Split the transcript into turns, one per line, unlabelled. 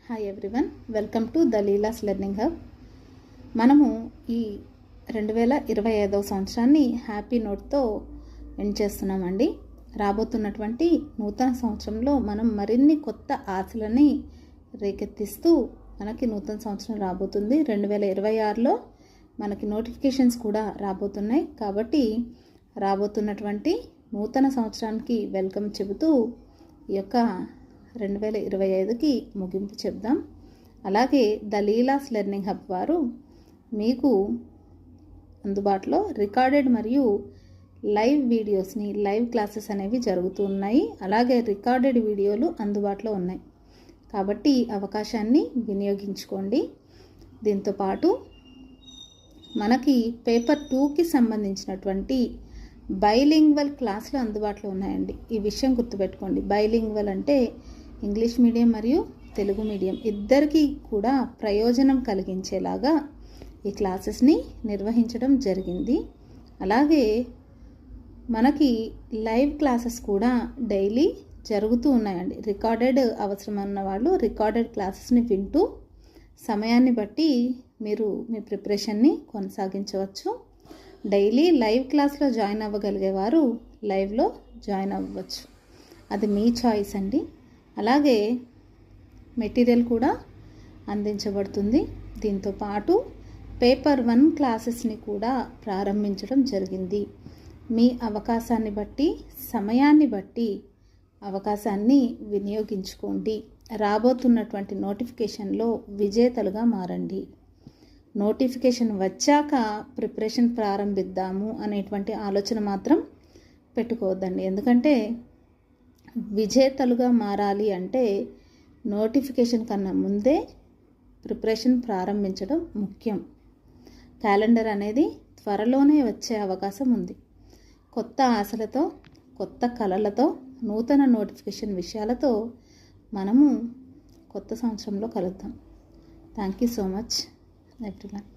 Hi everyone, welcome to the Leela's learning hub. మనము ఈ 2025వ సంవత్సరాన్ని హ్యాపీ నోట్తో ఎండ్ చేస్తున్నామండి. రాబోతున్నటువంటి నూతన సంవత్సరంలో మనం మరిన్ని కొత్త ఆశలని రేకెత్తిస్తూ మనకి నూతన సంవత్సరం రాబోతుంది. 2026లో మనకి నోటిఫికేషన్స్ కూడా రాబోతున్నాయి. కాబట్టి రాబోతున్నటువంటి నూతన సంవత్సరానికి వెల్కమ్ చెబుతూ ఈ యొక్క 2025కి ముగింపు చెప్దాం. అలాగే ద లీలాస్ లెర్నింగ్ హబ్ వారు మీకు అందుబాటులో రికార్డెడ్ మరియు లైవ్ వీడియోస్ని, లైవ్ క్లాసెస్ అనేవి జరుగుతూ ఉన్నాయి. అలాగే రికార్డెడ్ వీడియోలు అందుబాటులో ఉన్నాయి. కాబట్టి అవకాశాన్ని వినియోగించుకోండి. దీంతోపాటు మనకి పేపర్ 2కి సంబంధించినటువంటి బైలింగ్వల్ క్లాసులు అందుబాటులో ఉన్నాయండి. ఈ విషయం గుర్తుపెట్టుకోండి. బైలింగ్వల్ అంటే ఇంగ్లీష్ మీడియం మరియు తెలుగు మీడియం ఇద్దరికీ కూడా ప్రయోజనం కలిగించేలాగా ఈ క్లాసెస్ని నిర్వహించడం జరిగింది. అలాగే మనకి లైవ్ క్లాసెస్ కూడా డైలీ జరుగుతూ ఉన్నాయండి. రికార్డెడ్ అవసరం ఉన్న వాళ్ళు రికార్డెడ్ క్లాసెస్ని వింటూ సమయాన్ని బట్టి మీరు మీ ప్రిపరేషన్ని కొనసాగించవచ్చు. డైలీ లైవ్ క్లాస్లో జాయిన్ అవ్వగలిగేవారు లైవ్లో జాయిన్ అవ్వచ్చు. అది మీ చాయిస్ అండి. అలాగే మెటీరియల్ కూడా అందించబడుతుంది. దీంతోపాటు పేపర్ 1 క్లాసెస్ని కూడా ప్రారంభించడం జరిగింది. మీ అవకాశాన్ని బట్టి, సమయాన్ని బట్టి అవకాశాన్ని వినియోగించుకోండి. రాబోతున్నటువంటి నోటిఫికేషన్లో విజేతలుగా మారండి. నోటిఫికేషన్ వచ్చాక ప్రిపరేషన్ ప్రారంభిద్దాము అనేటువంటి ఆలోచన మాత్రం పెట్టుకోవద్దండి. ఎందుకంటే విజేతలుగా మారాలి అంటే నోటిఫికేషన్ కన్నా ముందే ప్రిపరేషన్ ప్రారంభించడం ముఖ్యం. క్యాలెండర్ అనేది త్వరలోనే వచ్చే అవకాశం ఉంది. కొత్త ఆశలతో, కొత్త కలలతో, నూతన నోటిఫికేషన్ విషయాలతో మనము కొత్త సంవత్సరంలో కలుద్దాం. Thank you so much everyone.